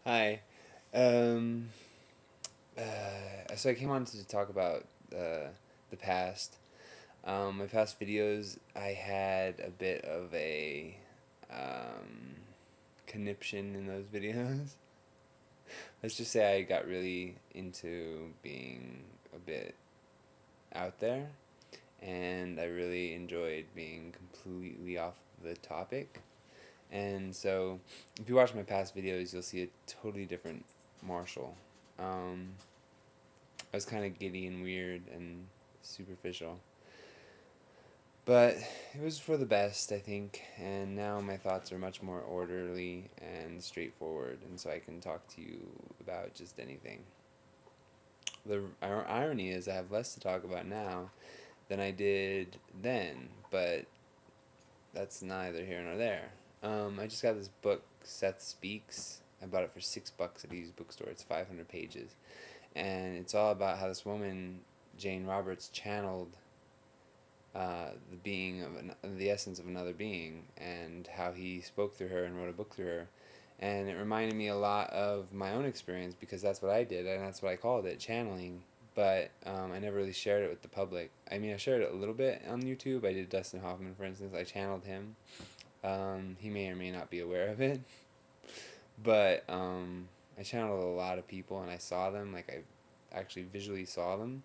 Hi. Um, so I came on to talk about the past. My past videos, I had a bit of a conniption in those videos. Let's just say I got really into being a bit out there, and I really enjoyed being completely off the topic. And so, if you watch my past videos, you'll see a totally different Marshall. Um, I was kind of giddy and weird and superficial. But it was for the best, I think, and now my thoughts are much more orderly and straightforward, and so I can talk to you about just anything. The irony is, I have less to talk about now than I did then, but that's neither here nor there. I just got this book, Seth Speaks. I bought it for $6 at a used bookstore. It's 500 pages, and it's all about how this woman, Jane Roberts, channeled the being of the essence of another being, and how he spoke through her and wrote a book through her. And it reminded me a lot of my own experience because that's what I did, and that's what I called it, channeling. But I never really shared it with the public. I mean, I shared it a little bit on YouTube. I did Dustin Hoffman, for instance. I channeled him. He may or may not be aware of it, but I channeled a lot of people, and I saw them. Like, I actually visually saw them,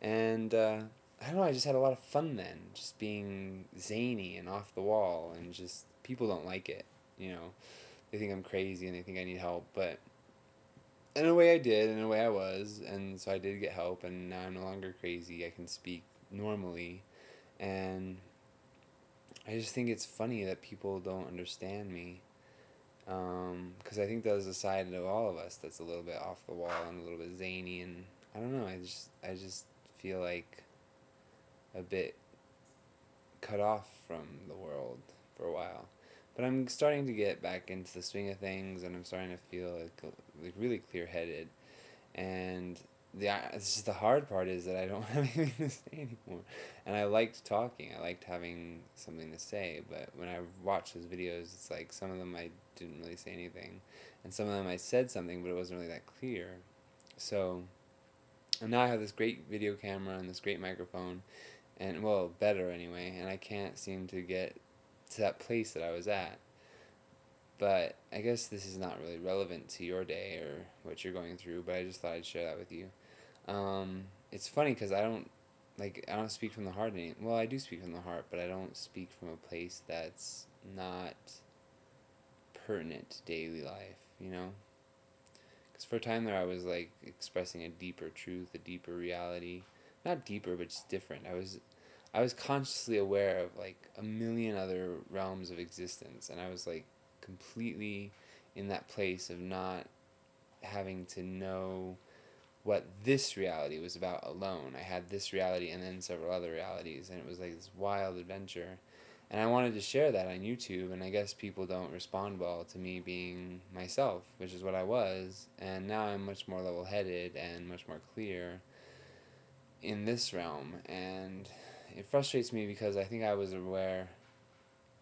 and I don't know. I just had a lot of fun then, just being zany and off the wall, and just people don't like it. You know, they think I'm crazy and they think I need help, but in a way I did, in a way I was, and so I did get help, and now I'm no longer crazy. I can speak normally, and I just think it's funny that people don't understand me. Because I think there's a side of all of us that's a little bit off the wall and a little bit zany, and I don't know. I just feel like a bit cut off from the world for a while. But I'm starting to get back into the swing of things, and I'm starting to feel like really clear headed. And it's just the hard part is that I don't have anything to say anymore. And I liked talking. I liked having something to say. But when I watch those videos, it's like some of them I didn't really say anything, and some of them I said something, but it wasn't really that clear. So and now I have this great video camera and this great microphone, and well, better anyway, and I can't seem to get to that place that I was at. But I guess this is not really relevant to your day or what you're going through, but I just thought I'd share that with you. It's funny because I don't speak from the heart any. Well, I do speak from the heart, but I don't speak from a place that's not pertinent to daily life, you know? Because for a time there, I was like expressing a deeper truth, a deeper reality. Not deeper, but just different. I was consciously aware of like a million other realms of existence, and I was like completely in that place of not having to know what this reality was about alone. I had this reality and then several other realities, and it was like this wild adventure. And I wanted to share that on YouTube, and I guess people don't respond well to me being myself, which is what I was. And now I'm much more level headed and much more clear in this realm. And it frustrates me because I think I was aware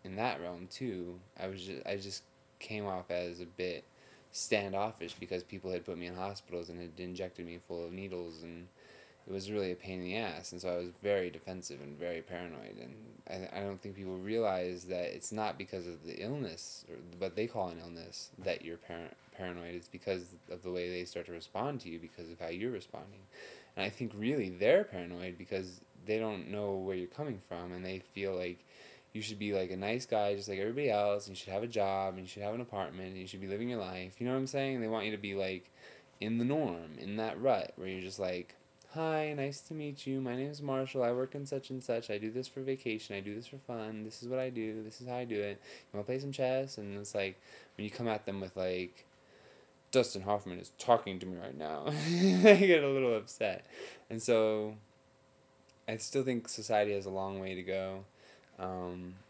in that realm too. I just came off as a bit standoffish because people had put me in hospitals and had injected me full of needles, and it was really a pain in the ass, and so I was very defensive and very paranoid. And I don't think people realize that it's not because of the illness or what they call an illness that you're paranoid. It's because of the way they start to respond to you because of how you're responding. And I think really they're paranoid because they don't know where you're coming from, and they feel like you should be like a nice guy just like everybody else, and you should have a job, and you should have an apartment, and you should be living your life. You know what I'm saying? They want you to be like in the norm, in that rut where you're just like, hi, nice to meet you. My name is Marshall. I work in such and such. I do this for vacation. I do this for fun. This is what I do. This is how I do it. You want to play some chess? And it's like when you come at them with like, Dustin Hoffman is talking to me right now, I get a little upset. And so I still think society has a long way to go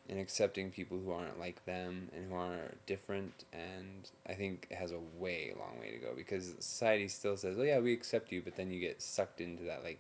in accepting people who aren't like them and who are different. And I think it has a long way to go because society still says, "Oh yeah, we accept you," but then you get sucked into that like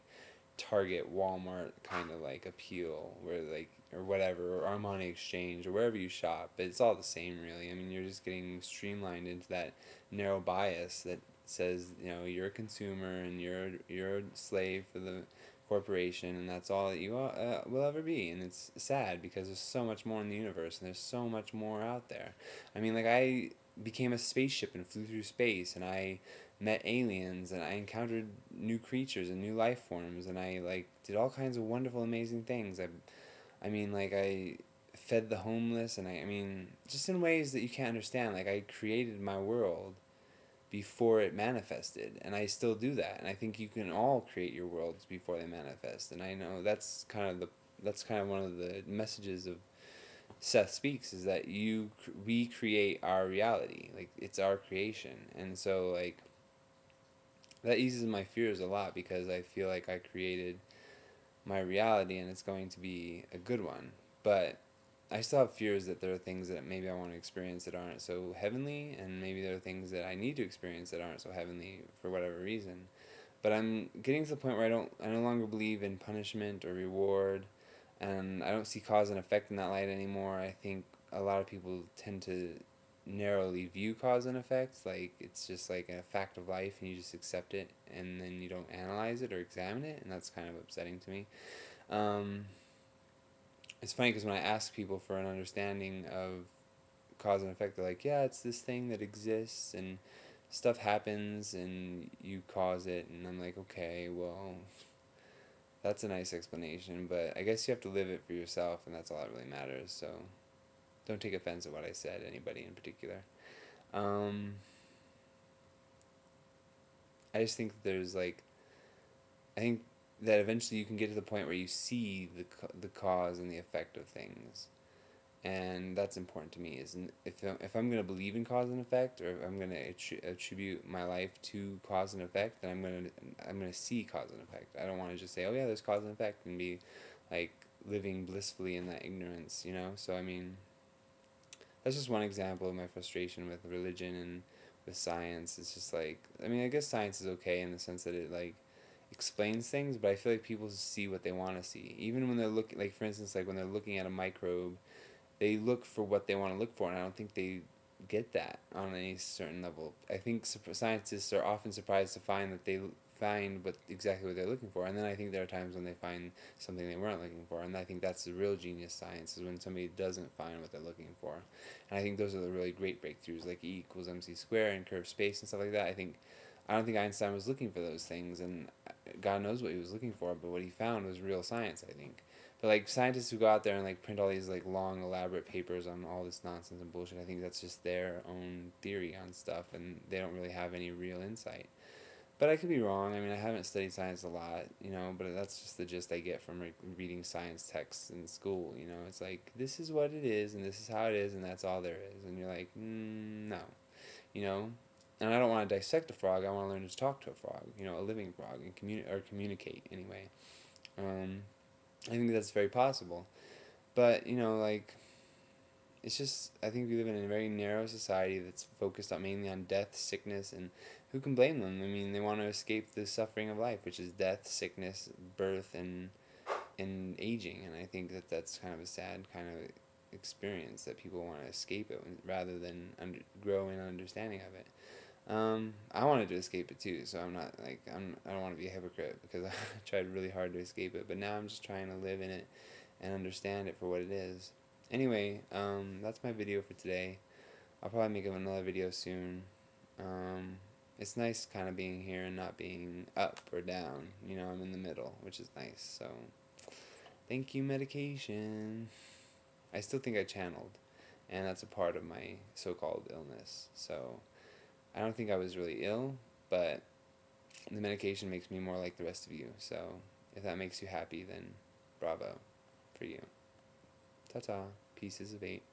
Target, Walmart kind of like appeal where like or whatever, or Armani Exchange, or wherever you shop. But it's all the same, really. I mean, you're just getting streamlined into that narrow bias that says, you're a consumer and you're a slave for the corporation, and that's all that you will ever be. And it's sad because there's so much more in the universe, and there's so much more out there. I mean, like, I became a spaceship and flew through space, and I met aliens, and I encountered new creatures and new life forms, and I like did all kinds of wonderful, amazing things. I mean, like, I fed the homeless, and I mean, just in ways that you can't understand. Like, I created my world before it manifested, and I still do that. And I think you can all create your worlds before they manifest. And I know that's kind of one of the messages of Seth Speaks, is that we create our reality. Like, it's our creation. And so, like, that eases my fears a lot, because I feel like I created my reality and it's going to be a good one. But I still have fears that there are things that maybe I want to experience that aren't so heavenly, and maybe there are things that I need to experience that aren't so heavenly for whatever reason. But I'm getting to the point where I no longer believe in punishment or reward, and I don't see cause and effect in that light anymore. I think a lot of people tend to narrowly view cause and effect, like it's just like a fact of life and you just accept it, and then you don't analyze it or examine it, and that's kind of upsetting to me. Um, it's funny because when I ask people for an understanding of cause and effect, they're like, yeah, it's this thing that exists and stuff happens and you cause it, and I'm like, okay, well, that's a nice explanation, but I guess you have to live it for yourself, and that's all that really matters. So don't take offense at what I said, anybody in particular. um, I just think that there's like, I think that eventually you can get to the point where you see the cause and the effect of things, and that's important to me. Is if I'm going to believe in cause and effect, or if I'm going to attribute my life to cause and effect, then I'm going to see cause and effect. I don't want to just say, oh yeah, there's cause and effect, and be like living blissfully in that ignorance, So I mean, that's just one example of my frustration with religion and with science. It's just like, I mean, I guess science is okay in the sense that it like explains things, but I feel like people see what they want to see. Even when they're looking, like for instance, like when they're looking at a microbe, they look for what they want to look for, and I don't think they get that on any certain level. I think scientists are often surprised to find that they find exactly what they're looking for, and then I think there are times when they find something they weren't looking for, and I think that's the real genius science, is when somebody doesn't find what they're looking for. And I think those are the really great breakthroughs, like E=mc² and curved space and stuff like that. I don't think Einstein was looking for those things, and God knows what he was looking for, but what he found was real science, I think. But like scientists who go out there and like print all these like long elaborate papers on all this nonsense and bullshit, I think that's just their own theory on stuff, and they don't really have any real insight. But I could be wrong. I mean, I haven't studied science a lot, but that's just the gist I get from reading science texts in school. It's like, this is what it is, and this is how it is, and that's all there is. And you're like, no, you know? And I don't want to dissect a frog. I want to learn to talk to a frog, a living frog, and communicate anyway. I think that's very possible. But, like, it's just, I think we live in a very narrow society that's focused on mainly on death, sickness, and who can blame them? I mean, they want to escape the suffering of life, which is death, sickness, birth, and aging. And I think that that's kind of a sad kind of experience, that people want to escape it rather than grow in understanding of it. I wanted to escape it too, so I'm not like, I don't want to be a hypocrite, because I tried really hard to escape it, but now I'm just trying to live in it and understand it for what it is. Anyway, that's my video for today. I'll probably make another video soon. It's nice kind of being here and not being up or down. I'm in the middle, which is nice. So, thank you, medication. I still think I channeled, and that's a part of my so-called illness. So, I don't think I was really ill, but the medication makes me more like the rest of you. So, if that makes you happy, then bravo for you. Ta-ta. Pieces of 8.